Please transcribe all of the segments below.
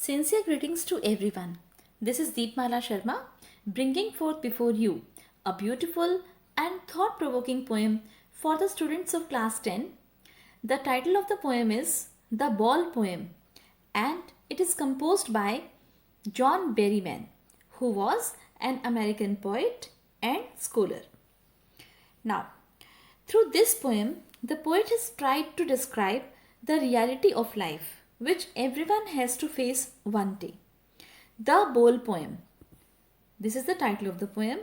Sincere greetings to everyone. This is Deepmala Sharma bringing forth before you a beautiful and thought provoking poem for the students of class 10. The title of the poem is The Ball Poem and it is composed by John Berryman, who was an American poet and scholar. Now, through this poem, the poet has tried to describe the reality of life which everyone has to face one day. The Ball Poem. This is the title of the poem.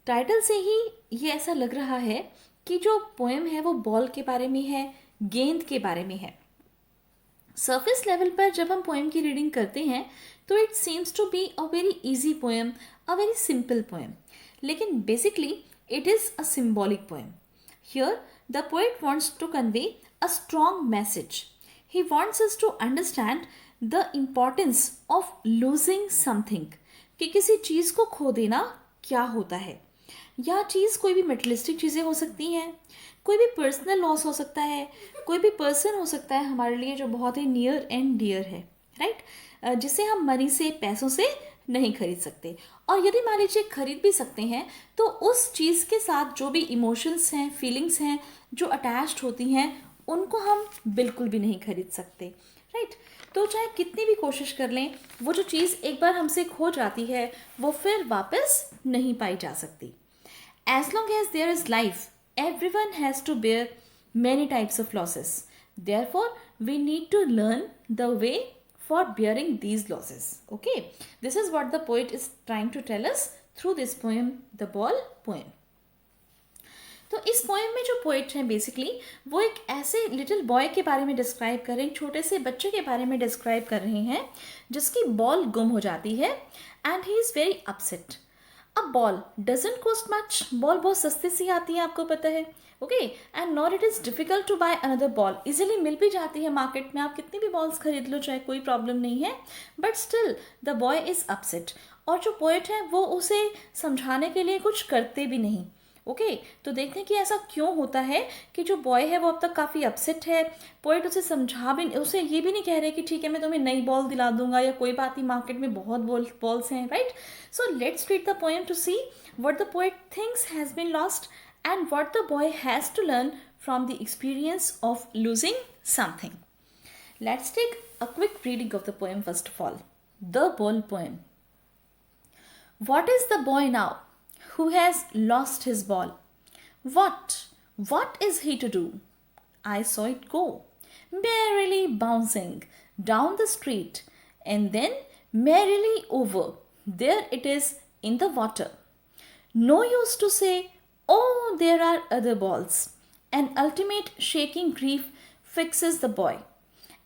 Title से ही ये ऐसा लग रहा है कि जो poem है वो बॉल के बारे में है, गेंद के बारे में है. सरफेस लेवल पर जब हम पोएम की रीडिंग करते हैं तो it seems to be a very easy poem, a very simple poem. लेकिन basically it is a symbolic poem. Here, the poet wants to convey a strong message. He wants us to understand the importance of losing something. कि किसी चीज़ को खो देना क्या होता है. या चीज़ कोई भी मेटलिस्टिक चीज़ें हो सकती हैं, कोई भी पर्सनल लॉस हो सकता है, कोई भी पर्सन हो सकता है हमारे लिए जो बहुत ही नियर एंड डियर है, राइट, जिसे हम मनी से, पैसों से नहीं खरीद सकते. और यदि मान लीजिए खरीद भी सकते हैं तो उस चीज़ के साथ जो भी इमोशंस हैं, फीलिंग्स हैं जो अटैच्ड होती हैं उनको हम बिल्कुल भी नहीं खरीद सकते, राइट. तो चाहे कितनी भी कोशिश कर लें, वो जो चीज़ एक बार हमसे खो जाती है वो फिर वापस नहीं पाई जा सकती. As long as there is life, everyone has to bear many types of losses. Therefore, we need to learn the way for bearing these losses. Okay, this is what the poet is trying to tell us through this poem, The Ball Poem. तो इस poem में जो poet हैं basically वो एक ऐसे little boy के बारे में डिस्क्राइब कर रहे हैं, छोटे से बच्चे के बारे में डिस्क्राइब कर रहे हैं जिसकी बॉल गुम हो जाती है and he is very upset. अब ball doesn't cost much, ball बहुत सस्ते सी आती है, आपको पता है. Okay, and not it is difficult to buy another ball, easily मिल भी जाती है मार्केट में, आप कितनी भी बॉल्स खरीद लो चाहे, कोई प्रॉब्लम नहीं है. But still the boy is upset. और जो पोएट है वो उसे समझाने के लिए कुछ करते भी नहीं. ओके, तो देखते हैं कि ऐसा क्यों होता है कि जो बॉय है वो अब तक काफ़ी अपसेट है. पोएट उसे समझा भी, उसे ये भी नहीं कह रहे कि ठीक है मैं तुम्हें नई बॉल दिला दूंगा या कोई बात नहीं, मार्केट में बहुत बॉल्स हैं, right. So let's read the poem to see what the poet thinks has been lost and what the boy has to learn from the experience of losing something. Let's take a quick reading of the poem first of all. The Ball Poem. What is the boy now who has lost his ball? What is he to do? I saw it go, merrily bouncing down the street, and then merrily over. There it is in the water. No use to say, oh, there are other balls. An ultimate shaking grief fixes the boy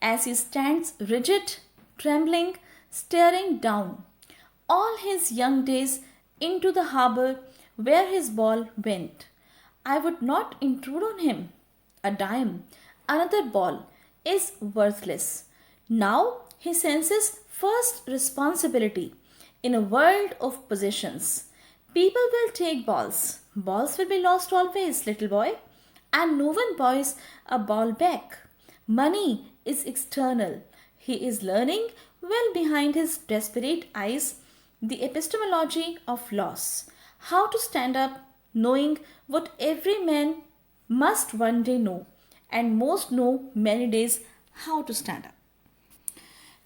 as he stands rigid, trembling, staring down all his young days into the harbor where his ball went. I would not intrude on him. A dime, another ball, is worthless. Now he senses first responsibility in a world of possessions. People will take balls. Balls will be lost always, little boy, and no one buys a ball back. Money is external. He is learning well behind his desperate eyes the epistemology of loss, how to stand up, knowing what every man must one day know, and most know many days how to stand up.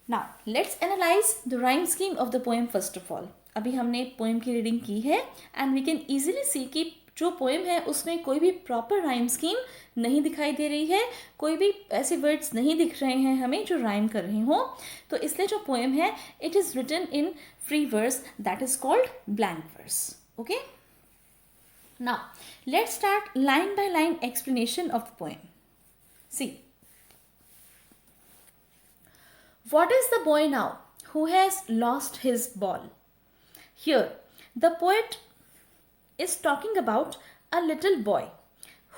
Now, let's analyze the rhyme scheme of the poem first of all. अभी हमने poem की reading की है and we can easily सी कि जो poem है उसमें कोई भी प्रॉपर राइम स्कीम नहीं दिखाई दे रही है, कोई भी ऐसे वर्ड्स नहीं दिख रहे हैं हमें जो राइम कर रहे हों. तो इसलिए जो पोएम है it is written in free verse, that is called blank verse. Okay, now let's start line by line explanation of the poem. See, what is the boy now who has lost his ball? Here, the poet is talking about a little boy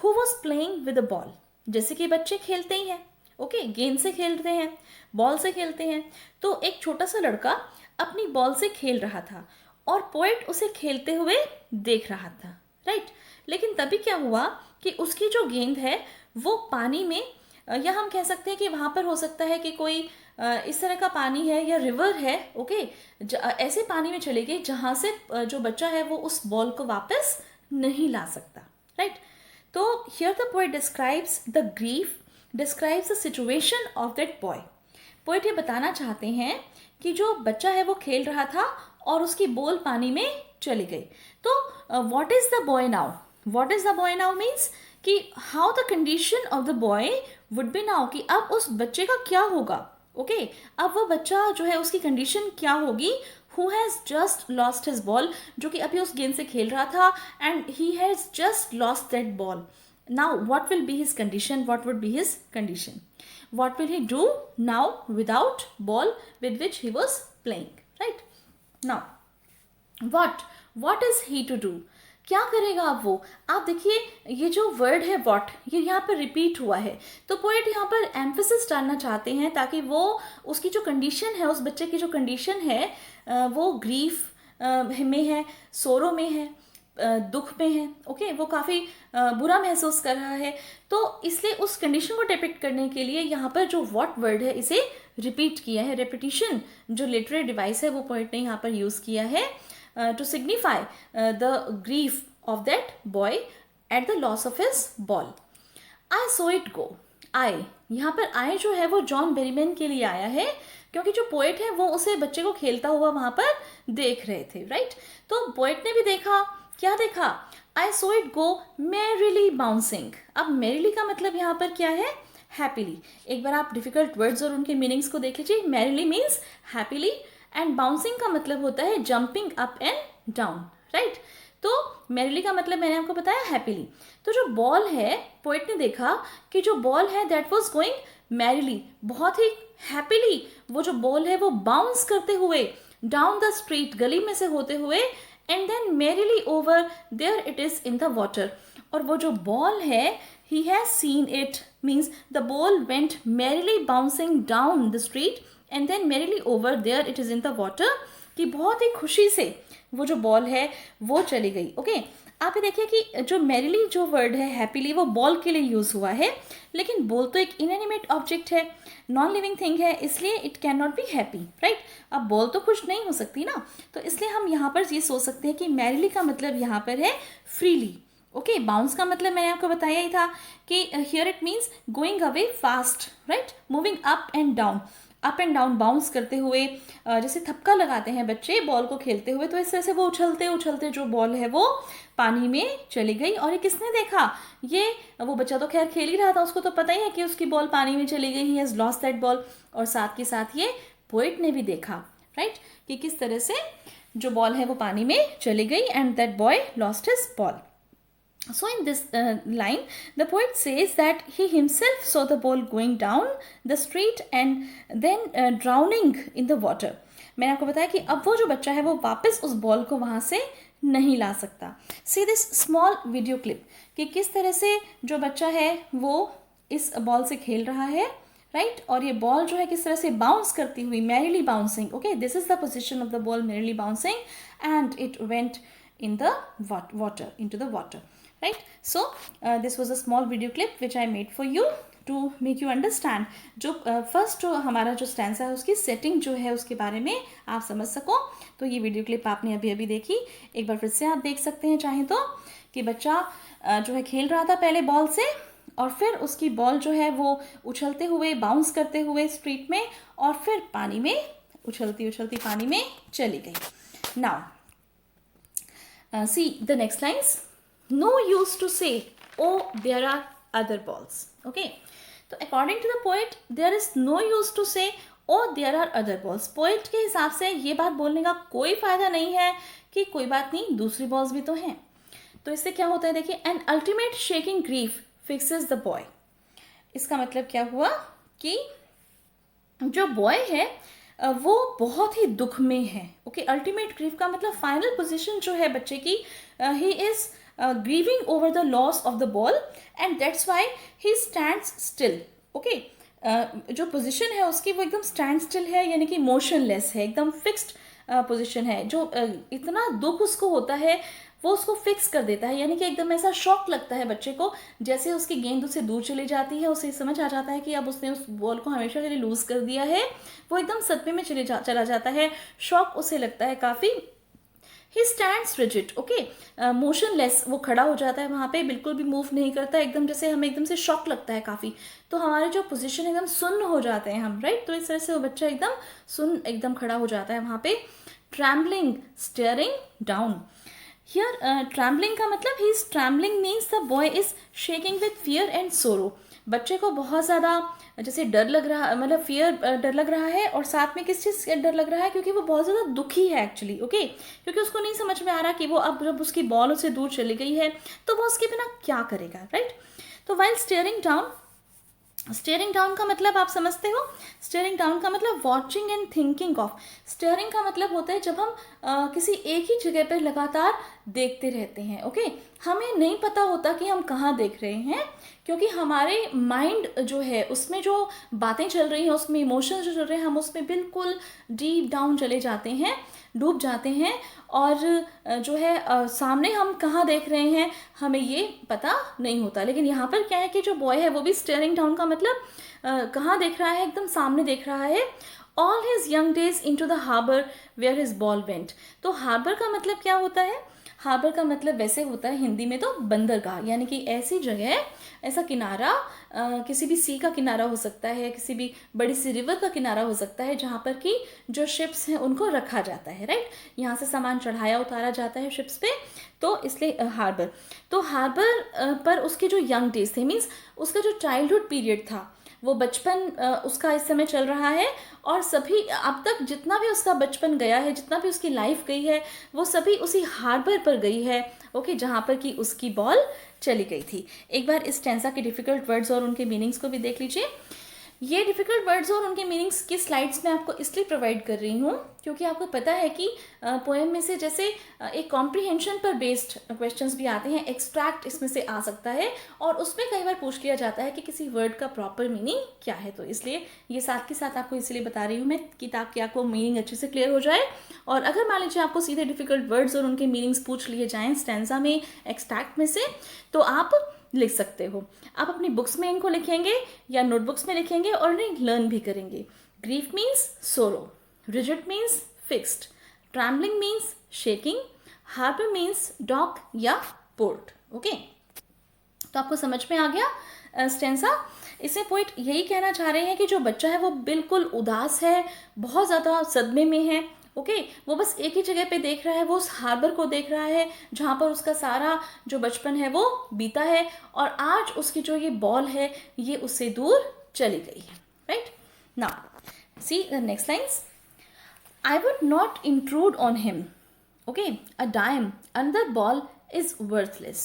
who was playing with a ball. जैसे कि बच्चे खेलते ही हैं, okay, गेंद से खेलते हैं, ball से खेलते हैं. तो एक छोटा सा लड़का अपनी बॉल से खेल रहा था और पोएट उसे खेलते हुए देख रहा था, राइट. लेकिन तभी क्या हुआ कि उसकी जो गेंद है वो पानी में, या हम कह सकते हैं कि वहाँ पर हो सकता है कि कोई इस तरह का पानी है या रिवर है, ओके, ऐसे पानी में चले गई जहाँ से जो बच्चा है वो उस बॉल को वापस नहीं ला सकता, राइट। तो here the poet describes the grief, describes the situation of that boy. Poet ये बताना चाहते हैं कि जो बच्चा है वो खेल रहा था और उसकी बॉल पानी में चली गई। तो what is the boy now, what is the boy now means कि how the condition of the boy would be now, कि अब उस बच्चे का क्या होगा, ओके अब वो बच्चा जो है उसकी कंडीशन क्या होगी, who has just lost his ball, जो कि अभी उस गेंद से खेल रहा था and he has just lost that ball. Now what will be his condition, what would be his condition, what will he do now without ball with which he was playing, right? Now what is he to do, क्या करेगा अब वो। आप देखिए ये जो word है what, ये यहाँ पर रिपीट हुआ है, तो पोएट यहाँ पर एम्फेसिस डालना चाहते हैं ताकि वो उसकी जो कंडीशन है, उस बच्चे की जो कंडीशन है वो ग्रीफ में है, सोरो में है, दुख में है, ओके वो काफ़ी बुरा महसूस कर रहा है। तो इसलिए उस कंडीशन को डिपिक्ट करने के लिए यहाँ पर जो व्हाट वर्ड है इसे रिपीट किया है। रेपिटिशन जो लिटरेरी डिवाइस है वो पोएट ने यहाँ पर यूज़ किया है to signify the grief of that boy at the loss of his ball. I saw it go, I यहाँ पर आई जो है वो जॉन बेरीमैन के लिए आया है, क्योंकि जो पोएट है वो उसे बच्चे को खेलता हुआ वहाँ पर देख रहे थे, राइट। तो पोएट ने भी देखा, क्या देखा, I saw it go merrily bouncing. अब मैरिली का मतलब यहाँ पर क्या है, हैप्पीली। एक बार आप डिफिकल्ट वर्ड्स और उनके मीनिंग्स को देख लीजिए। Merrily means happily and bouncing का मतलब होता है jumping up and down, right. तो मैरिली का मतलब मैंने आपको बताया हैप्पीली। तो जो बॉल है, पोएट ने देखा कि जो बॉल है दैट वाज गोइंग मैरिली, बहुत ही हैप्पीली वो जो बॉल है वो बाउंस करते हुए डाउन द स्ट्रीट, गली में से होते हुए, and then merrily over there it is in the water। और वो जो बॉल है he has seen it means the ball went merrily bouncing down the street and then merrily over there it is in the water, कि बहुत ही खुशी से वो जो बॉल है वो चली गई, ओके। आप ये देखिए कि जो मैरिली जो वर्ड है हैप्पीली वो बॉल के लिए यूज़ हुआ है, लेकिन बॉल तो एक इनएनिमेट ऑब्जेक्ट है, नॉन लिविंग थिंग है, इसलिए it can not be happy, right. अब बॉल तो खुश नहीं हो सकती ना, तो इसलिए हम यहाँ पर ये सोच सकते हैं कि मैरिली का मतलब यहाँ पर है फ्रीली, ओके। बाउंस का मतलब मैंने आपको बताया ही था कि here it means going away fast, right, moving up and down bounce करते हुए, जैसे थपका लगाते हैं बच्चे बॉल को खेलते हुए, तो इस तरह से वो उछलते उछलते जो बॉल है वो पानी में चली गई। और ये किसने देखा, ये वो बच्चा तो खैर खेल ही रहा था, उसको तो पता ही है कि उसकी बॉल पानी में चली गई, he has lost that ball. और साथ के साथ ये पोएट ने भी देखा, राइट, कि किस तरह से जो बॉल है वो पानी में चली गई and that boy lost his ball. So in this line, the poet says that he himself saw the ball going down the street and then drowning in the water। मैंने आपको बताया कि अब वो जो बच्चा है वो वापस उस बॉल को वहाँ से नहीं ला सकता। See this small video clip कि किस तरह से जो बच्चा है वो इस बॉल से खेल रहा है, राइट, और ये बॉल जो है किस तरह से बाउंस करती हुई, merrily bouncing, okay, this is the position of the ball, merrily bouncing and it went in the water, into the water, right। So this was a small video clip which I made for you to make you understand जो first जो हमारा जो स्टैंसा है उसकी setting जो है उसके बारे में आप समझ सको। तो ये वीडियो क्लिप आपने अभी अभी देखी, एक बार फिर से आप देख सकते हैं चाहें तो, कि बच्चा जो है खेल रहा था पहले बॉल से, और फिर उसकी बॉल जो है वो उछलते हुए बाउंस करते हुए स्ट्रीट में, और फिर पानी में उछलती उछलती पानी में चली गई। Now see the next lines, no use to say oh there are other balls, okay। तो according to the poet there is no use to say oh there are other balls। Poet के हिसाब से ये बात बोलने का कोई फायदा नहीं है कि कोई बात नहीं दूसरी बॉल्स भी तो हैं। तो इससे क्या होता है देखिए, an ultimate shaking grief fixes the boy। इसका मतलब क्या हुआ कि जो बॉय है वो बहुत ही दुख में है, ओके। अल्टीमेट ग्रीफ का मतलब फाइनल पोजीशन जो है बच्चे की, he is grieving over the loss of the ball and that's why he stands still, okay. जो पोजीशन है उसकी वो एकदम स्टैंड स्टिल है, यानी कि मोशनलेस है, एकदम फिक्स्ड पोजीशन है। जो इतना दुख उसको होता है वो उसको फिक्स कर देता है, यानी कि एकदम ऐसा शॉक लगता है बच्चे को, जैसे उसकी गेंद उससे दूर चली जाती है, उसे समझ आ जाता है कि अब उसने उस बॉल को हमेशा के लिए लूज कर दिया है, वो एकदम सदमे में चला जाता है, शॉक उसे लगता है काफ़ी। He stands rigid, okay, motionless, वो खड़ा हो जाता है वहाँ पे, बिल्कुल भी मूव नहीं करता, एकदम जैसे हमें एकदम से शॉक लगता है काफ़ी, तो हमारे जो पोजीशन एकदम सुन्न हो जाते हैं हम, राइट, तो इस तरह से वो बच्चा एकदम सुन्न एकदम खड़ा हो जाता है वहाँ पे। Trembling, steering down, here trembling का मतलब he is trembling means the boy is shaking with fear and सोरो, बच्चे को बहुत ज़्यादा जैसे डर लग रहा, मतलब फियर, डर लग रहा है, और साथ में किस चीज़ का डर लग रहा है, क्योंकि वो बहुत ज़्यादा दुखी है एक्चुअली, ओके, क्योंकि उसको नहीं समझ में आ रहा कि वो अब जब उसकी बॉल उससे दूर चली गई है तो वो उसके बिना क्या करेगा, राइट। तो while steering down, steering down का मतलब आप समझते हो, स्टेयरिंग डाउन का मतलब watching and thinking of, steering का मतलब होता है जब हम किसी एक ही जगह पर लगातार देखते रहते हैं, ओके, हमें नहीं पता होता कि हम कहाँ देख रहे हैं, क्योंकि हमारे माइंड जो है उसमें जो बातें चल रही हैं, उसमें इमोशंस जो चल रहे हैं, हम उसमें बिल्कुल डीप डाउन चले जाते हैं, डूब जाते हैं, और जो है सामने हम कहाँ देख रहे हैं हमें ये पता नहीं होता। लेकिन यहाँ पर क्या है कि जो बॉय है वो भी स्टेयरिंग डाउन का मतलब कहाँ देख रहा है, एकदम सामने देख रहा है। All his young days into the harbour where his ball went, तो हार्बर का मतलब क्या होता है, हार्बर का मतलब वैसे होता है हिंदी में तो बंदरगाह, यानी कि ऐसी जगह, ऐसा किनारा, किसी भी सी का किनारा हो सकता है, किसी भी बड़ी सी रिवर का किनारा हो सकता है, जहाँ पर कि जो शिप्स हैं उनको रखा जाता है, राइट, यहाँ से सामान चढ़ाया उतारा जाता है शिप्स पे, तो इसलिए हार्बर। तो हार्बर पर उसके जो यंग डेज थे, मीन्स उसका जो चाइल्डहुड पीरियड था, वो बचपन उसका इस समय चल रहा है, और सभी अब तक जितना भी उसका बचपन गया है, जितना भी उसकी लाइफ गई है, वो सभी उसी हार्बर पर गई है, ओके, जहाँ पर कि उसकी बॉल चली गई थी। एक बार इस टेंसा के डिफिकल्ट वर्ड्स और उनके मीनिंग्स को भी देख लीजिए। ये डिफिकल्ट वर्ड्स और उनके मीनिंग्स की स्लाइड्स मैं आपको इसलिए प्रोवाइड कर रही हूँ क्योंकि आपको पता है कि पोएम में से जैसे एक कॉम्प्रिहेंशन पर बेस्ड क्वेश्चंस भी आते हैं, एक्सट्रैक्ट इसमें से आ सकता है, और उसमें कई बार पूछ लिया जाता है कि किसी वर्ड का प्रॉपर मीनिंग क्या है, तो इसलिए ये साथ के साथ आपको इसलिए बता रही हूँ मैं कि ताकि आपको मीनिंग अच्छे से क्लियर हो जाए। और अगर मान लीजिए आपको सीधे डिफिकल्ट वर्ड्स और उनके मीनिंग्स पूछ लिए जाएँ स्टैंजा में, एक्सट्रैक्ट में से, तो आप लिख सकते हो। आप अपनी बुक्स में इनको लिखेंगे या नोटबुक्स में लिखेंगे और इन्हें लर्न भी करेंगे। Grief means sorrow, rigid means fixed, trembling means shaking, harbour means dock या पोर्ट, ओके। तो आपको समझ में आ गया स्टेंसा। इसमें पोइट यही कहना चाह रहे हैं कि जो बच्चा है वो बिल्कुल उदास है, बहुत ज़्यादा सदमे में है, ओके, वो बस एक ही जगह पे देख रहा है, वो उस हार्बर को देख रहा है जहाँ पर उसका सारा जो बचपन है वो बीता है, और आज उसकी जो ये बॉल है ये उससे दूर चली गई है, right. Now see the next lines. I would not intrude on him. Okay, a dime, another ball is worthless.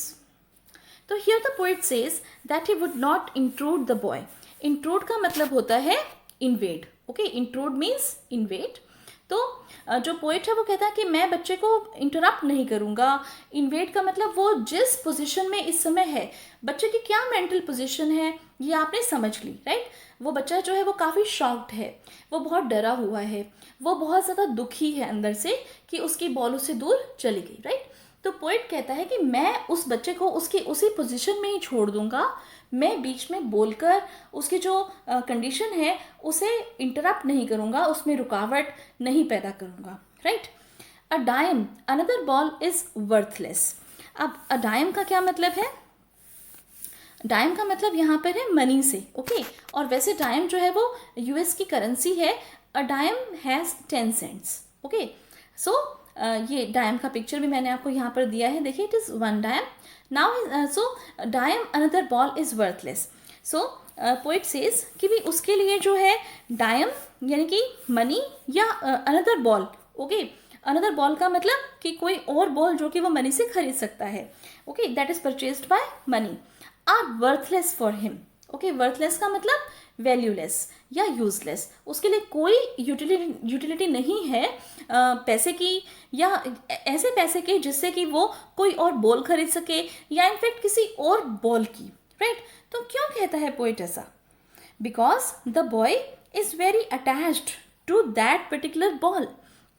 तो here the poet says that he would not intrude the boy. Intrude का मतलब होता है invade. Okay, intrude means invade. तो जो poet है वो कहता है कि मैं बच्चे को इंटरप्ट नहीं करूँगा। इन्वेड का मतलब वो जिस पोजीशन में इस समय है, बच्चे की क्या मेंटल पोजीशन है ये आपने समझ ली, राइट। वो बच्चा जो है वो काफ़ी शॉक्ड है, वो बहुत डरा हुआ है, वो बहुत ज़्यादा दुखी है अंदर से कि उसकी बॉल उससे दूर चली गई, राइट। तो पोइट कहता है कि मैं उस बच्चे को उसकी उसी पोजीशन में ही छोड़ दूंगा, मैं बीच में बोलकर उसकी जो कंडीशन है उसे इंटरप्ट नहीं करूँगा, उसमें रुकावट नहीं पैदा करूँगा, right. A dime another ball is worthless. अब अ डाइम का क्या मतलब है? डाइम का मतलब यहाँ पर है मनी से, ओके। और वैसे डाइम जो है वो यूएस की करेंसी है। A dime has 10 cents, okay. So ये डाइम का पिक्चर भी मैंने आपको यहाँ पर दिया है, देखिए, it is 1 dime. Now so dime another ball is worthless. So poet says कि भी उसके लिए जो है डाइम यानी कि मनी या another ball, okay. Another ball का मतलब कि कोई और बॉल जो कि वो मनी से खरीद सकता है, okay, that is purchased by money, are worthless for him, okay. Worthless का मतलब वैल्यूलेस या यूजलेस, उसके लिए कोई यूटिलिटी नहीं है पैसे की या ऐसे पैसे की जिससे कि वो कोई और बॉल खरीद सके या इनफैक्ट किसी और बॉल की, राइट। तो क्यों कहता है पोइट ऐसा? Because the boy is very attached to that particular ball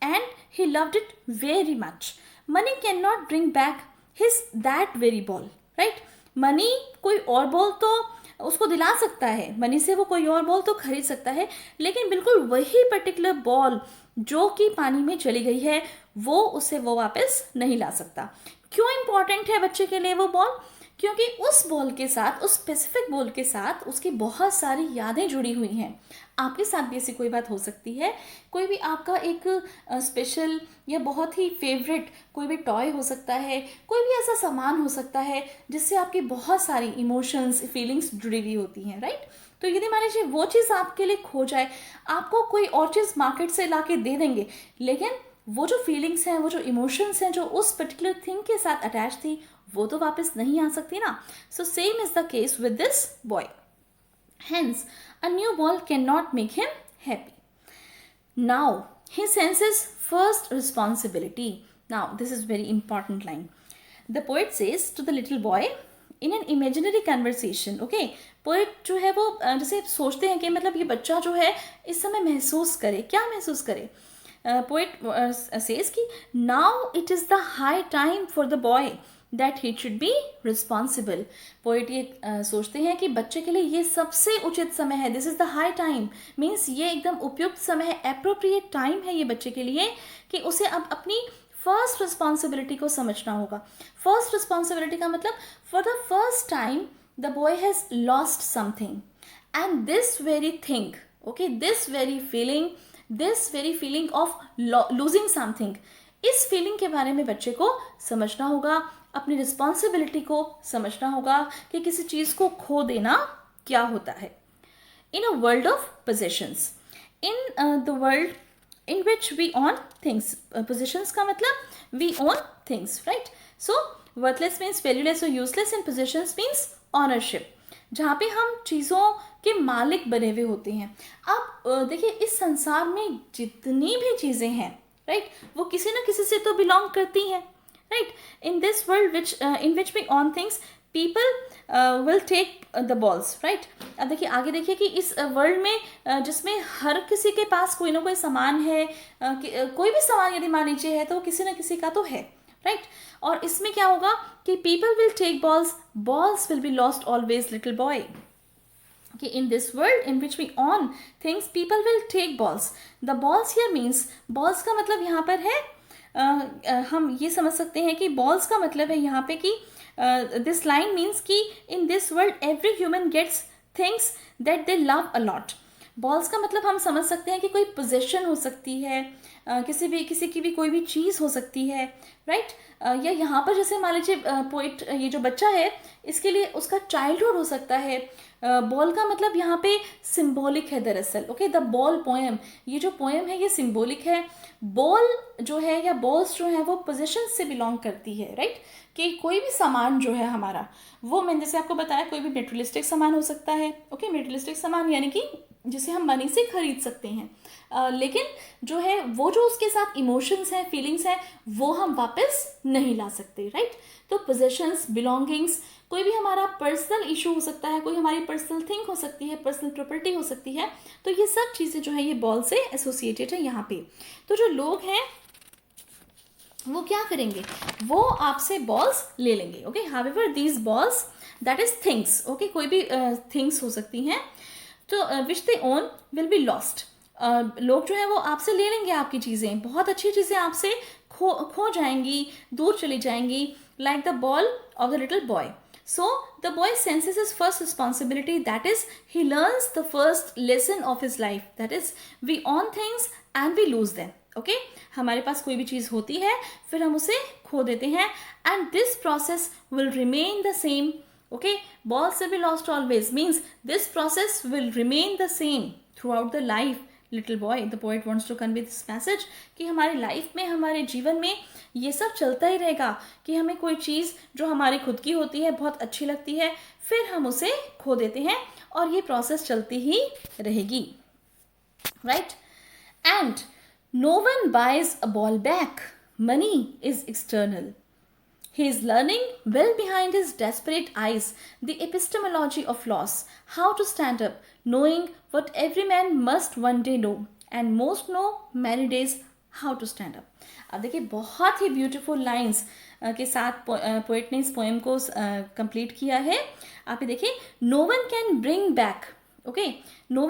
and he loved it very much. Money can not bring back his that very ball, right. Money कोई और बॉल तो उसको दिला सकता है, मनी से वो कोई और बॉल तो खरीद सकता है, लेकिन बिल्कुल वही पर्टिकुलर बॉल जो कि पानी में चली गई है वो उसे वो वापस नहीं ला सकता। क्यों इंपॉर्टेंट है बच्चे के लिए वो बॉल? क्योंकि उस बॉल के साथ, उस स्पेसिफिक बॉल के साथ उसकी बहुत सारी यादें जुड़ी हुई हैं। आपके साथ भी ऐसी कोई बात हो सकती है, कोई भी आपका एक स्पेशल या बहुत ही फेवरेट कोई भी टॉय हो सकता है, कोई भी ऐसा सामान हो सकता है जिससे आपकी बहुत सारी इमोशंस, फीलिंग्स जुड़ी हुई होती हैं, राइट। तो यदि मान लीजिए वो चीज़ आपके लिए खो जाए, आपको कोई और चीज़ मार्केट से ला के दे देंगे, लेकिन वो जो फीलिंग्स हैं, वो जो इमोशंस हैं जो उस पर्टिकुलर थिंग के साथ अटैच थी, वो तो वापस नहीं आ सकती ना। So same is the case with this boy. Hence, a new ball cannot make him happy. Now, he senses first responsibility. Now, this is very important line. The poet says to the little boy in an imaginary conversation. Okay, poet जो है वो जैसे सोचते हैं कि मतलब ये बच्चा जो है इस समय महसूस करे, क्या महसूस करे? Poet says कि now it is the high time for the boy that he should be responsible. Poet ये सोचते हैं कि बच्चे के लिए ये सबसे उचित समय है, this is the high time, means ये एकदम उपयुक्त समय है, एप्रोप्रिएट टाइम है ये बच्चे के लिए कि उसे अब अपनी फर्स्ट रिस्पॉन्सिबिलिटी को समझना होगा। फर्स्ट रिस्पॉन्सिबिलिटी का मतलब for the first time the boy has lost something and this very thing, okay, this very feeling of losing something, इस फीलिंग के बारे में बच्चे को समझना होगा, अपनी रिस्पॉन्सिबिलिटी को समझना होगा कि किसी चीज़ को खो देना क्या होता है। In a world of possessions, in the world in which we own things, possessions का मतलब we own things, right. So worthless means valueless और useless, in possessions means ownership, जहाँ पे हम चीज़ों के मालिक बने हुए होते हैं। अब देखिए इस संसार में जितनी भी चीज़ें हैं, राइट, वो किसी न किसी से तो बिलोंग करती हैं, right. In this world in which we own things, people will take the balls, right। अब देखिए आगे देखिए कि इस वर्ल्ड में जिसमें हर किसी के पास कोई ना कोई सामान है, कोई भी सामान यदि मान लीजिए है तो वो किसी न किसी का तो है, राइट। और इसमें क्या होगा कि people will take balls, balls will be lost always, little boy। कि in this world in which we own things, people will take balls. The balls here means, balls का मतलब यहाँ पर है हम ये समझ सकते हैं कि balls का मतलब है यहाँ पे कि this line means कि in this world every human gets things that they love a lot. Balls का मतलब हम समझ सकते हैं कि कोई पोजेशन हो सकती है, किसी की भी कोई भी चीज़ हो सकती है, राइट। या यहाँ पर जैसे मान लीजिए पोइट, ये जो बच्चा है इसके लिए उसका चाइल्डहुड हो सकता है। बॉल का मतलब यहाँ पे सिंबॉलिक है दरअसल, ओके, द बॉल पोएम, ये जो पोएम है ये सिंबॉलिक है। बॉल जो है या बॉल्स जो है वो पोजेशन से बिलोंग करती है, राइट, कि कोई भी सामान जो है हमारा वो, मैंने जैसे आपको बताया कोई भी मेटेरियलिस्टिक सामान हो सकता है, ओके, मेटेरियलिस्टिक सामान यानी कि जिसे हम मनी से खरीद सकते हैं, लेकिन जो है वो जो उसके साथ इमोशंस हैं, फीलिंग्स हैं, वो हम वापस नहीं ला सकते, राइट। तो पोजेशंस, बिलोंगिंग्स, कोई भी हमारा पर्सनल इशू हो सकता है, कोई हमारी पर्सनल थिंग हो सकती है, पर्सनल प्रॉपर्टी हो सकती है, तो ये सब चीज़ें जो है ये बॉल से एसोसिएटेड है यहाँ पे। तो जो लोग हैं वो क्या करेंगे, वो आपसे बॉल्स ले लेंगे, okay. However these balls, that is things, okay, कोई भी थिंग्स हो सकती हैं, तो विच दे ओन विल बी लॉस्ट। लोग जो है वो आपसे ले लेंगे आपकी चीज़ें, बहुत अच्छी चीज़ें आपसे खो जाएंगी, दूर चली जाएंगी, like the ball of the little boy. So the boy senses his first responsibility, that is he learns the first lesson of his life, that is we own things and we lose them, okay। हमारे पास कोई भी चीज़ होती है फिर हम उसे खो देते हैं, and this process will remain the same, okay। Balls will be lost always means this process will remain the same throughout the life, little boy, the poet wants to convey this message कि हमारी life में, हमारे जीवन में ये सब चलता ही रहेगा कि हमें कोई चीज़ जो हमारी खुद की होती है, बहुत अच्छी लगती है, फिर हम उसे खो देते हैं और ये प्रोसेस चलती ही रहेगी, right. And no one buys a ball back, money is external, he is learning well behind his desperate eyes the epistemology of loss, how to stand up, knowing what every man must one day know, and most know many days how to stand up. अब देखिए बहुत ही beautiful lines के साथ poet ने इस poem को complete किया है। आप ये देखिए, no one can bring back, okay, no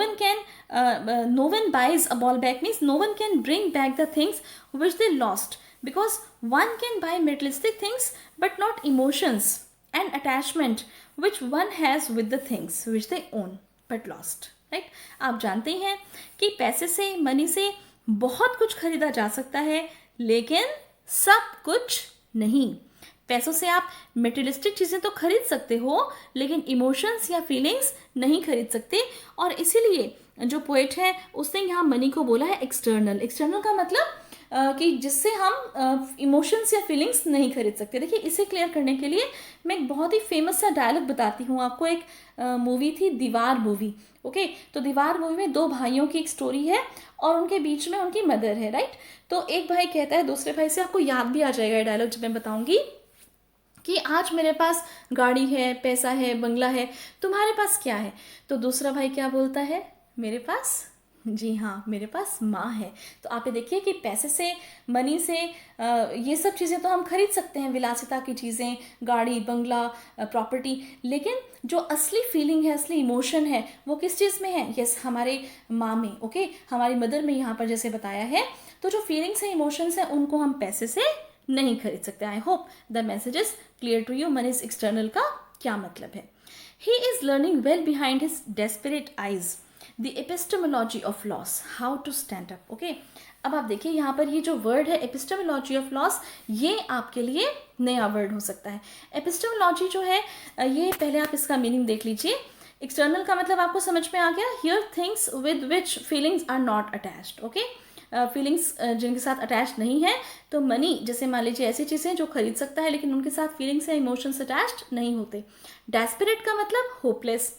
one buys a ball back means no one can bring back the things which they lost, because one can buy materialistic things but not emotions and attachment which one has with the things which they own but lost, right? आप जानते हैं कि पैसे से, money से बहुत कुछ खरीदा जा सकता है, लेकिन सब कुछ नहीं। पैसों से आप मेटेरियलिस्टिक चीज़ें तो खरीद सकते हो, लेकिन इमोशंस या फीलिंग्स नहीं खरीद सकते। और इसीलिए जो पोएट है उसने यहाँ मनी को बोला है एक्सटर्नल। एक्सटर्नल का मतलब कि जिससे हम इमोशंस या फीलिंग्स नहीं खरीद सकते। देखिए, इसे क्लियर करने के लिए मैं एक बहुत ही फेमस सा डायलॉग बताती हूँ आपको। एक मूवी थी दीवार मूवी, ओके। तो दीवार मूवी में दो भाइयों की एक स्टोरी है और उनके बीच में उनकी मदर है, राइट। तो एक भाई कहता है दूसरे भाई से, आपको याद भी आ जाएगा ये डायलॉग जब मैं बताऊंगी, कि आज मेरे पास गाड़ी है, पैसा है, बंगला है, तुम्हारे पास क्या है? तो दूसरा भाई क्या बोलता है, मेरे पास, जी हाँ, मेरे पास माँ है। तो आप ये देखिए कि पैसे से, मनी से ये सब चीज़ें तो हम खरीद सकते हैं, विलासिता की चीज़ें, गाड़ी, बंगला, प्रॉपर्टी, लेकिन जो असली फीलिंग है, असली इमोशन है, वो किस चीज़ में है? यस, हमारे माँ में, ओके, हमारी मदर में, यहाँ पर जैसे बताया है। तो जो फीलिंग्स हैं, इमोशंस हैं, उनको हम पैसे से नहीं खरीद सकते। I hope the message is clear to you. Money is external का क्या मतलब है? He is learning well behind his desperate eyes the epistemology of loss, how to stand up, okay. अब आप देखिए यहाँ पर ये जो वर्ड है एपिस्टेमोलॉजी ऑफ लॉस, ये आपके लिए नया वर्ड हो सकता है। एपिस्टेमोलॉजी जो है ये, पहले आप इसका मीनिंग देख लीजिए। एक्सटर्नल का मतलब आपको समझ में आ गया, here things with which feelings are not attached, okay. Feelings जिनके साथ अटैच नहीं है। तो मनी, जैसे मान लीजिए ऐसी चीज़ें जो खरीद सकता है लेकिन उनके साथ फीलिंग्स या इमोशंस अटैच्ड नहीं होते। डेस्परेट का मतलब होपलेस।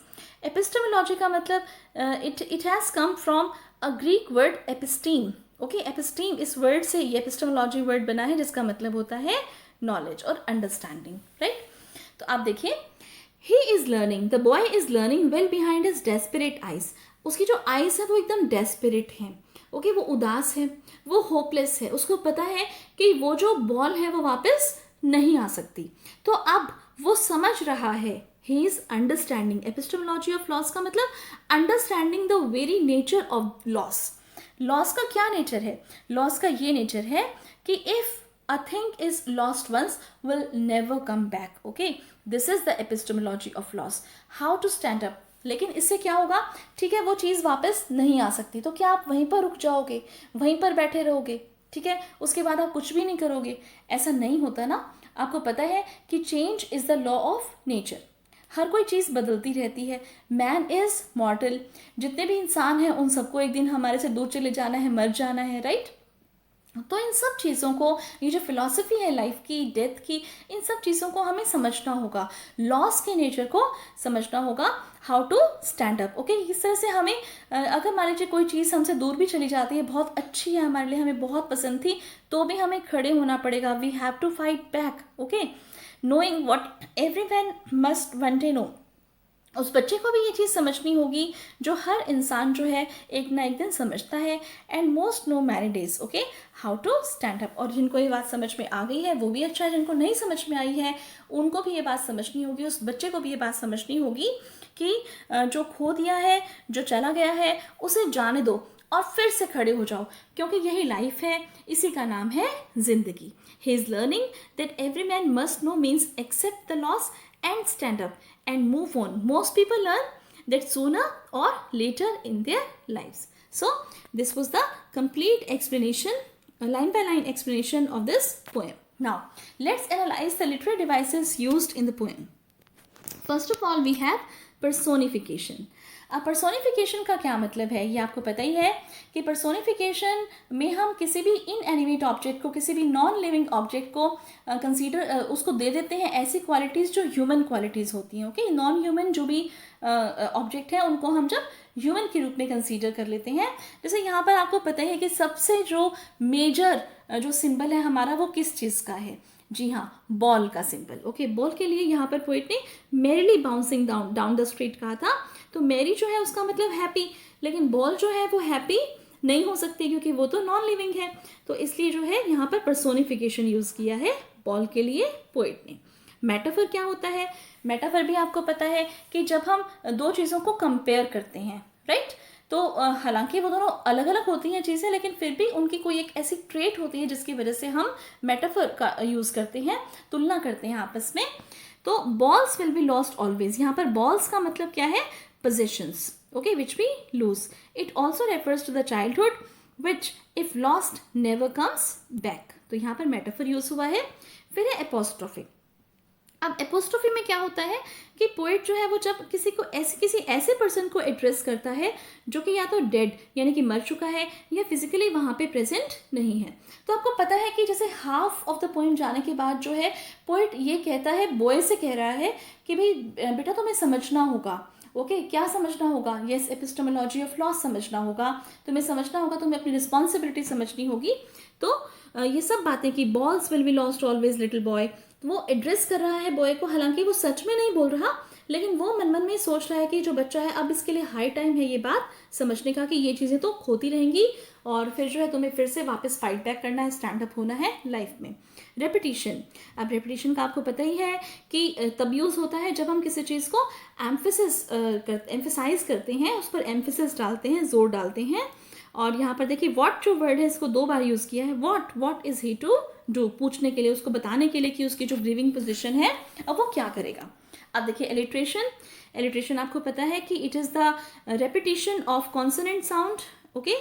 एपिस्टेमोलॉजी का मतलब it has come from a Greek word episteme, okay. Episteme, इस वर्ड से ये एपिस्टेमोलॉजी वर्ड बना है, जिसका मतलब होता है नॉलेज और अंडरस्टैंडिंग, राइट। तो आप देखिए, ही is learning, the boy is learning well behind his desperate eyes. उसकी जो आइज है वो एकदम डेस्परेट है, ओके, वो उदास है, वो होपलेस है। उसको पता है कि वो जो बॉल है वो वापस नहीं आ सकती। तो अब वो समझ रहा है, he is understanding. Epistemology of loss का मतलब understanding the very nature of loss. Loss का क्या नेचर है? लॉस का ये नेचर है कि if a thing is lost once will never come back, okay, this is the epistemology of loss, how to stand up। लेकिन इससे क्या होगा? ठीक है, वो चीज़ वापस नहीं आ सकती, तो क्या आप वहीं पर रुक जाओगे, वहीं पर बैठे रहोगे, ठीक है, उसके बाद आप कुछ भी नहीं करोगे? ऐसा नहीं होता ना। आपको पता है कि change is the law of nature. हर कोई चीज़ बदलती रहती है। Man is mortal. जितने भी इंसान हैं उन सबको एक दिन हमारे से दूर चले जाना है, मर जाना है, राइट। तो इन सब चीज़ों को, ये जो फिलॉसफी है लाइफ की, डेथ की, इन सब चीज़ों को हमें समझना होगा, लॉस के नेचर को समझना होगा, how to stand up, okay. इस तरह से हमें अगर मान लीजिए कोई चीज़ हमसे दूर भी चली जाती है, बहुत अच्छी है हमारे लिए, हमें बहुत पसंद थी, तो भी हमें खड़े होना पड़ेगा। We have to fight back, okay, knowing what every man must one day know. उस बच्चे को भी ये चीज़ समझनी होगी जो हर इंसान जो है एक ना एक दिन समझता है। And most know many days, okay, how to stand up. और जिनको ये बात समझ में आ गई है वो भी अच्छा है, जिनको नहीं समझ में आई है उनको भी ये बात समझनी होगी, उस बच्चे को भी ये बात समझनी होगी कि जो खो दिया है, जो चला गया है, उसे जाने दो और फिर से खड़े हो जाओ, क्योंकि यही लाइफ है, इसी का नाम है जिंदगी। He is learning that every man must know means accept the loss and stand up and move on. Most people learn that sooner or later in their lives. So this was the complete explanation, a line by line explanation of this poem. Now let's analyze the literary devices used in the poem. First of all, we have personification. अब personification का क्या मतलब है? ये आपको पता ही है कि पर्सोनिफिकेशन में हम किसी भी इनएनिमेट ऑब्जेक्ट को, किसी भी नॉन लिविंग ऑब्जेक्ट को उसको दे देते हैं ऐसी क्वालिटीज़ जो ह्यूमन क्वालिटीज़ होती हैं, ओके। नॉन ह्यूमन जो भी ऑब्जेक्ट है उनको हम जब ह्यूमन के रूप में कंसीडर कर लेते हैं। जैसे यहाँ पर आपको पता है कि सबसे जो मेजर जो सिंबल है हमारा वो किस चीज़ का है? जी हाँ, बॉल का सिंबल, ओके। बॉल के लिए यहाँ पर पोएट ने merrily bouncing down the street कहा था। तो मेरी जो है उसका मतलब हैप्पी, लेकिन बॉल जो है वो हैप्पी नहीं हो सकती क्योंकि वो तो नॉन लिविंग है। तो इसलिए जो है यहाँ पर पर्सोनिफिकेशन यूज़ किया है बॉल के लिए पोएट ने। मेटाफर क्या होता है? मेटाफर भी आपको पता है कि जब हम दो चीज़ों को कंपेयर करते हैं, राइट? तो हालांकि वो दोनों अलग अलग होती हैं चीज़ें, लेकिन फिर भी उनकी कोई एक ऐसी ट्रेट होती है जिसकी वजह से हम मेटाफर का यूज़ करते हैं, तुलना करते हैं आपस में। तो balls will be lost always, यहाँ पर बॉल्स का मतलब क्या है? Possessions, okay, which we lose. It also refers to the childhood which if lost never comes back. तो यहाँ पर मेटाफर यूज हुआ है। फिर है एपोस्ट्रोफी। अब एपोस्ट्रोफी में क्या होता है कि पोएट जो है वो जब किसी ऐसे पर्सन को एड्रेस करता है जो कि या तो डेड यानी कि मर चुका है या फिजिकली वहाँ पे प्रेजेंट नहीं है। तो आपको पता है कि जैसे हाफ ऑफ द पोएम जाने के बाद जो है पोएट ये कहता है, बॉय से कह रहा है कि भाई बेटा तुम्हें समझना होगा, ओके, क्या समझना होगा? यस, एपिस्टेमोलॉजी ऑफ लॉस समझना होगा, तुम्हें समझना होगा, तुम्हें अपनी रिस्पॉन्सिबिलिटी समझनी होगी। तो ये सब बातें कि balls will be lost always little boy, वो एड्रेस कर रहा है बॉय को। हालांकि वो सच में नहीं बोल रहा, लेकिन वो मन मन में सोच रहा है कि जो बच्चा है अब इसके लिए हाई टाइम है ये बात समझने का कि ये चीज़ें तो खोती रहेंगी और फिर जो है तुम्हें फिर से वापस फाइट बैक करना है, स्टैंड अप होना है लाइफ में। रेपिटेशन। अब रेपिटेशन का आपको पता ही है कि तब यूज़ होता है जब हम किसी चीज़ को एम्फेसाइज करते हैं, उस पर एम्फेसिस डालते हैं, जोर डालते हैं। और यहाँ पर देखिए वॉट जो वर्ड है इसको 2 बार यूज़ किया है। What is he to do, पूछने के लिए, उसको बताने के लिए कि उसकी जो ग्रीविंग पोजिशन है अब वो क्या करेगा। अब देखिए एलिट्रेशन आपको पता है कि it is the repetition of consonant sound, okay.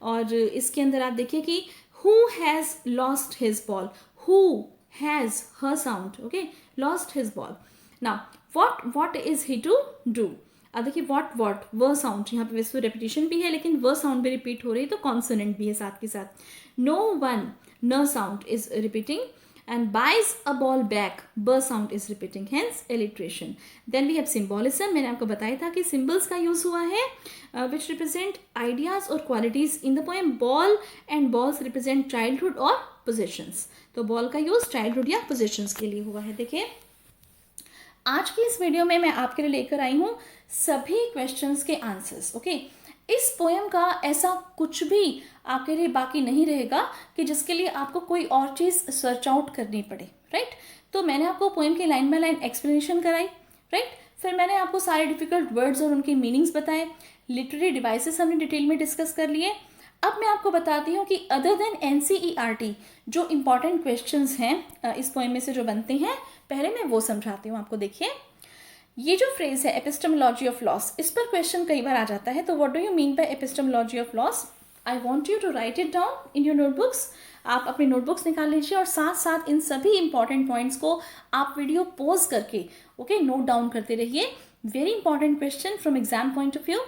और इसके अंदर आप देखिए कि who has lost his ball, who has her sound, okay, lost his ball. Now what is he to do. अब देखिए वॉट व साउंड, यहाँ पे वैसे रेपिटेशन भी है लेकिन व साउंड भी रिपीट हो रही है, तो कॉन्सोनेंट भी है साथ के साथ। नो वन, न sound is repeating, and buys a ball back, b sound is repeating, hence alliteration. Then we have symbolism. मैंने आपको बताया था कि symbols का यूज हुआ है which represent ideas or qualities in the poem. ball and balls represent childhood or possessions. तो ball का यूज childhood या possessions के लिए हुआ है। देखिए आज की इस वीडियो में मैं आपके लिए लेकर आई हूँ सभी क्वेश्चंस के आंसर्स, ओके। इस पोएम का ऐसा कुछ भी आपके लिए बाकी नहीं रहेगा कि जिसके लिए आपको कोई और चीज़ सर्च आउट करनी पड़े, राइट। तो मैंने आपको पोएम की लाइन बाय लाइन एक्सप्लेनेशन कराई, राइट। फिर मैंने आपको सारे डिफिकल्ट वर्ड्स और उनके मीनिंग्स बताए, लिटरेरी डिवाइसेस हमने डिटेल में डिस्कस कर लिए। अब मैं आपको बताती हूँ कि अदर देन NCERT जो इम्पॉर्टेंट क्वेश्चंस हैं इस पोएम में से जो बनते हैं, पहले मैं वो समझाती हूँ आपको। देखिए ये जो फ्रेज है एपिस्टेमोलॉजी ऑफ लॉस, इस पर क्वेश्चन कई बार आ जाता है। तो what do you mean by epistemology of loss? I want you to write it down in your notebooks. आप अपनी नोटबुक्स निकाल लीजिए और साथ साथ इन सभी इंपॉर्टेंट पॉइंट्स को आप वीडियो पॉज करके ओके नोट डाउन करते रहिए। Very important question from exam point of view.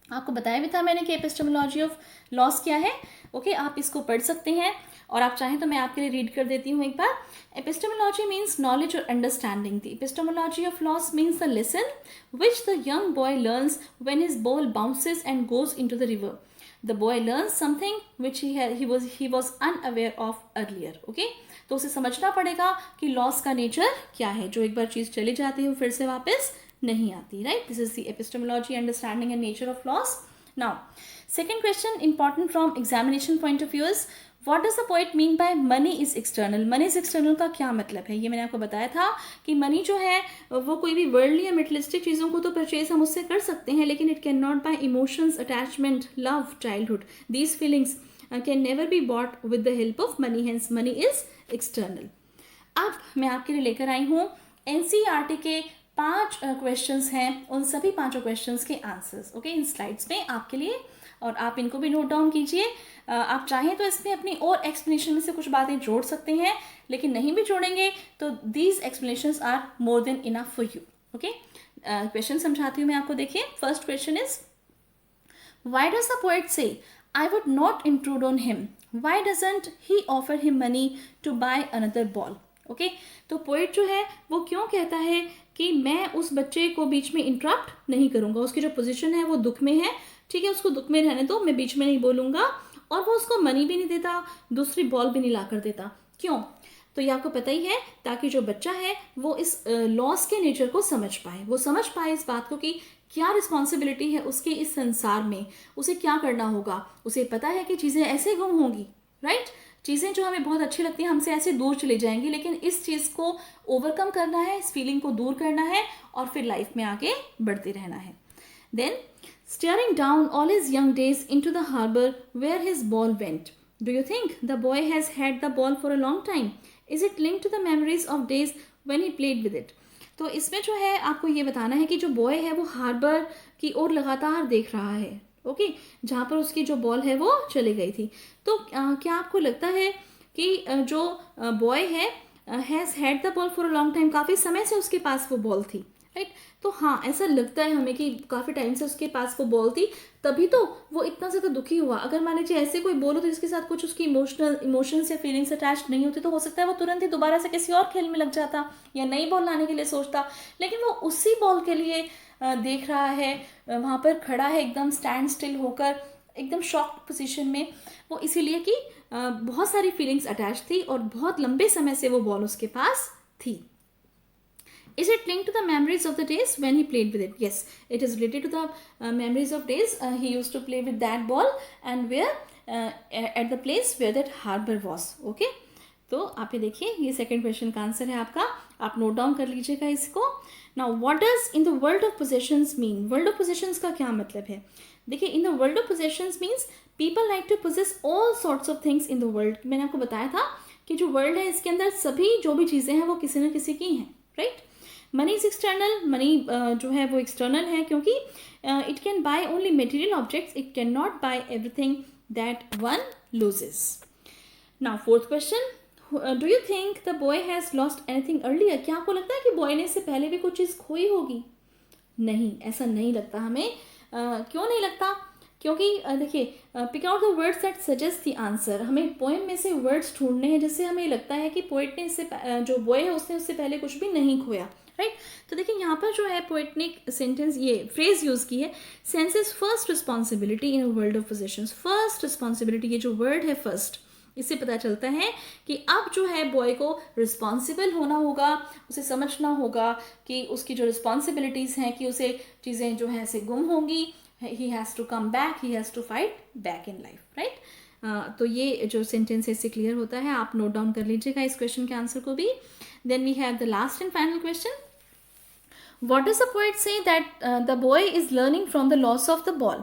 आपको बताया भी था मैंने कि एपिस्टेमोलॉजी ऑफ लॉस क्या है, ओके। आप इसको पढ़ सकते हैं और आप चाहें तो मैं आपके लिए रीड कर देती हूँ एक बार। एपिस्टेमोलॉजी मीन्स नॉलेज और understanding. The epistemology of loss means the lesson which the young boy learns when his ball bounces and goes into the river. The boy learns something which he was unaware of earlier, okay. तो उसे समझना पड़ेगा कि loss का nature क्या है। जो एक बार चीज़ चली जाती है वो फिर से वापस नहीं आती, right. This is the epistemology, understanding and nature of loss. Now second question important from examination point of view is what does the poet mean by money is external. Money is external का क्या मतलब है? ये मैंने आपको बताया था कि मनी जो है वो कोई भी वर्ल्डली या मेटेरियलिस्टिक चीज़ों को तो परचेज हम उससे कर सकते हैं, लेकिन it can not bye emotions, attachment, love, childhood. These feelings can never be bought with the help of money, hence money is external. अब मैं आपके लिए लेकर आई हूँ NCERT के 5 क्वेश्चंस हैं, उन सभी 5 क्वेश्चंस के आंसर्स, ओके, इन स्लाइड्स में आपके लिए, और आप इनको भी नोट डाउन कीजिए। आप चाहें तो इसमें अपनी और एक्सप्लेनेशन में से कुछ बातें जोड़ सकते हैं, लेकिन नहीं भी जोड़ेंगे तो these explanations are more than enough for you, okay. Question समझाती हूँ मैं आपको। देखिए first question is why does the poet say I would not intrude on him, why doesn't he offer him money to buy another ball, okay. तो poet जो है वो क्यों कहता है कि मैं उस बच्चे को बीच में इंटरप्ट नहीं करूँगा, उसकी जो पोजीशन है वो दुख में है, ठीक है, उसको दुख में रहने दो, मैं बीच में नहीं बोलूँगा, और वो उसको मनी भी नहीं देता, दूसरी बॉल भी नहीं ला कर देता। क्यों? तो ये आपको पता ही है, ताकि जो बच्चा है वो इस लॉस के नेचर को समझ पाए, वो समझ पाए इस बात को कि क्या रिस्पॉन्सिबिलिटी है उसके इस संसार में, उसे क्या करना होगा, उसे पता है कि चीज़ें ऐसे गुम होंगी, राइट। चीज़ें जो हमें बहुत अच्छी लगती हैं हमसे ऐसे दूर चली जाएंगी, लेकिन इस चीज़ को ओवरकम करना है, इस फीलिंग को दूर करना है और फिर लाइफ में आगे बढ़ते रहना है. Then staring down all his young days into the harbor where his ball went. Do you think the boy has had the ball for a long time? Is it linked to the memories of days when he played with it? तो इसमें जो है आपको ये बताना है कि जो बॉय है वो हार्बर की ओर लगातार देख रहा है, ओके, जहाँ पर उसकी जो बॉल है वो चली गई थी. तो क्या आपको लगता है कि जो बॉय है has had the ball for a long time, काफ़ी समय से उसके पास वो बॉल थी, राइट? तो हाँ, ऐसा लगता है हमें कि काफ़ी टाइम से उसके पास वो बॉल थी, तभी तो वो इतना ज़्यादा दुखी हुआ. अगर मान लीजिए ऐसे कोई बॉल हो तो जिसके साथ कुछ उसकी इमोशंस या फीलिंग्स अटैच नहीं होती, तो हो सकता है वो तुरंत ही दोबारा से किसी और खेल में लग जाता या नई बॉल लाने के लिए सोचता. लेकिन वो उसी बॉल के लिए देख रहा है, वहाँ पर खड़ा है एकदम स्टैंड स्टिल होकर, एकदम शॉक्ड पोजीशन में. वो इसीलिए कि बहुत सारी फीलिंग्स अटैच थी और बहुत लंबे समय से वो बॉल उसके पास थी. Is it linked to the memories of the days when he played with it? Yes, it is related to the memories of days he used to play with that ball and where at the place where that harbor was. Okay, तो आप ये देखिए, ये second question का answer है आपका. आप note down कर लीजिएगा इसको. Now what does in the world of possessions mean? World of possessions का क्या मतलब है? देखिए, in the world of possessions means people like to possess all sorts of things in the world. मैंने आपको बताया था कि जो वर्ल्ड है इसके अंदर सभी जो भी चीज़ें हैं वो किसी न किसी की हैं, right? Money is external. Money जो है वो एक्सटर्नल है क्योंकि it can buy only material objects, it can not buy everything that one loses. Now fourth question, do you think the boy has lost anything earlier? क्या आपको लगता है कि बॉय ने इससे पहले भी कुछ चीज़ खोई होगी? नहीं, ऐसा नहीं लगता हमें. क्यों नहीं लगता? क्योंकि देखिए, pick out the words that suggest the answer. हमें पोएम में से वर्ड्स ढूंढने हैं जिससे हमें लगता है कि पोएट ने इससे जो बॉय है उसने उससे पहले कुछ भी नहीं खोया, राइट? तो देखिए, यहाँ पर जो है पोएट ने सेंटेंस, ये फ्रेज यूज़ की है, senses first responsibility in a world of possessions. First responsibility, ये जो वर्ड है फर्स्ट, इससे पता चलता है कि अब जो है बॉय को रिस्पॉन्सिबल होना होगा, उसे समझना होगा कि उसकी जो रिस्पॉन्सिबिलिटीज़ हैं कि उसे चीज़ें जो हैं ऐसे गुम होंगी. He has to come back, he has to fight back in life, right? तो ये जो सेंटेंस है इससे क्लियर होता है. आप नोट डाउन कर लीजिएगा इस क्वेश्चन के आंसर को भी. Then we have the last and final question. What does the poet say that the boy is learning from the loss of the ball?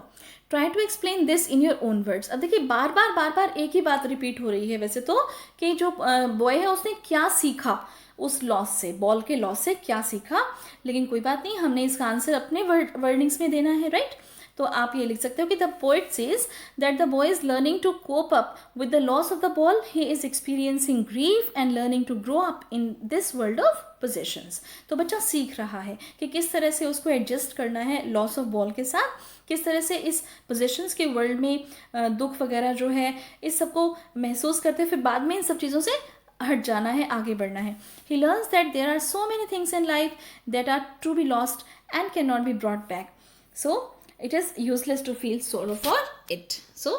Try to explain this in your own words. अब देखिए, बार बार एक ही बात repeat हो रही है वैसे तो, कि जो बॉय है उसने क्या सीखा उस लॉस से, बॉल के लॉस से क्या सीखा. लेकिन कोई बात नहीं, हमने इसका आंसर अपने वर्डिंग्स में देना है, राइट? तो आप ये लिख सकते हो कि the poet says that the boy is learning to cope up with the loss of the ball. He is experiencing grief and learning to grow up in this world of possessions. तो बच्चा सीख रहा है कि किस तरह से उसको एडजस्ट करना है लॉस ऑफ बॉल के साथ, किस तरह से इस पोजेशंस के वर्ल्ड में दुख वगैरह जो है इस सबको महसूस करते फिर बाद में इन सब चीज़ों से हट जाना है, आगे बढ़ना है. He learns that there are so many things in life that are to be lost and cannot be brought back. So it is useless to feel sorrow for it. So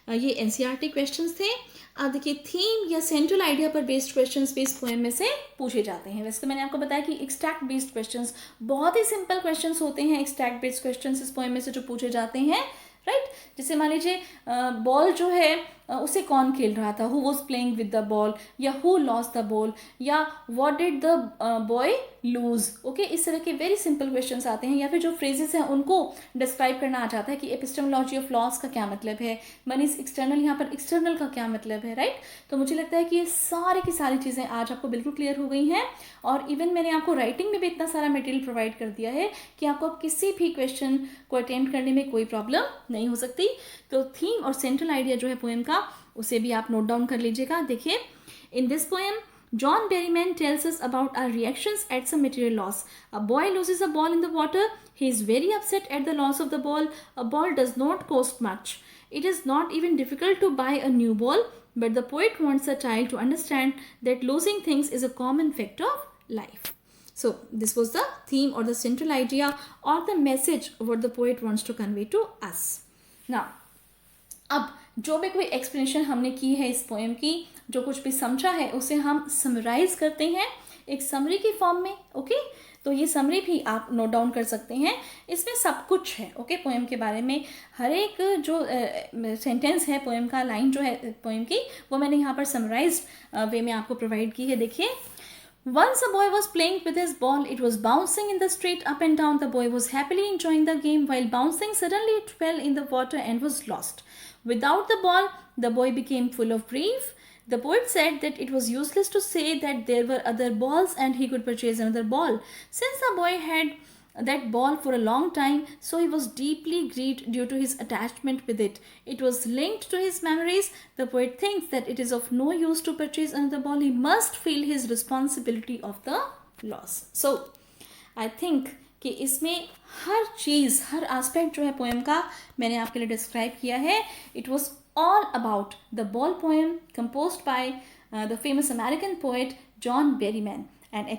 ये NCERT questions थे. अब देखिए, theme या central idea पर based questions भी इस poem में से पूछे जाते हैं. वैसे तो मैंने आपको बताया कि एक्सट्रैक्ट बेस्ड क्वेश्चंस बहुत ही सिंपल क्वेश्चंस होते हैं. एक्सट्रैक्ट बेस्ड क्वेश्चंस इस पोएम में से जो पूछे जाते हैं, राइट? जैसे मान लीजिए बॉल जो है उसे कौन खेल रहा था, who was playing with the ball, या हु लॉस्ट द बॉल, या what did the boy lose. Okay, इस तरह के वेरी सिंपल क्वेश्चंस आते हैं. या फिर जो फ्रेजेस हैं उनको डिस्क्राइब करना आ जाता है कि एपिस्टेमोलॉजी ऑफ लॉस का क्या मतलब है, मनी इज एक्सटर्नल, यहाँ पर एक्सटर्नल का क्या मतलब है, राइट? तो मुझे लगता है कि ये सारी की सारी चीज़ें आज आपको बिल्कुल क्लियर हो गई हैं. और इवन मैंने आपको राइटिंग में भी इतना सारा मटेरियल प्रोवाइड कर दिया है कि आपको किसी भी क्वेश्चन को अटेम्प्ट करने में कोई प्रॉब्लम नहीं हो सकती. तो थीम और सेंट्रल आइडिया जो है पोएम का, उसे भी आप नोट डाउन कर लीजिएगा. देखिए, in this poem John Berryman tells us about our reactions at some material loss. A boy loses a ball in the water. He is very upset at the loss of the ball. A ball does not cost much. It is not even difficult to buy a new ball, but the poet wants the child to understand that losing things is a common fact of life. So this was the theme or the central idea or the message what the poet wants to convey to us. Now, अब जो भी कोई explanation हमने की है इस poem की, जो कुछ भी समझा है उसे हम समराइज करते हैं. एक समरी की फॉर्म में. ओके, तो ये समरी भी आप नोट डाउन कर सकते हैं. इसमें सब कुछ है. ओके, पोएम के बारे में हर एक जो सेंटेंस है पोएम का, लाइन जो है पोएम की, वो मैंने यहाँ पर समराइज्ड वे में आपको प्रोवाइड की है. देखिए, once a boy was playing with his ball. It was bouncing in the street up and down. The boy was happily enjoying the game. While bouncing, suddenly it fell in the water and was lost. Without the ball, the boy became full of grief. The poet said that it was useless to say that there were other balls and he could purchase another ball, since the boy had that ball for a long time, so he was deeply grieved due to his attachment with it. It was linked to his memories. The poet thinks that it is of no use to purchase another ball. He must feel his responsibility of the loss. So, I think कि इसमें हर चीज़, हर aspect जो है poem का मैंने आपके लिए describe किया है. It was all about the ball poem composed by the famous American poet John Berryman and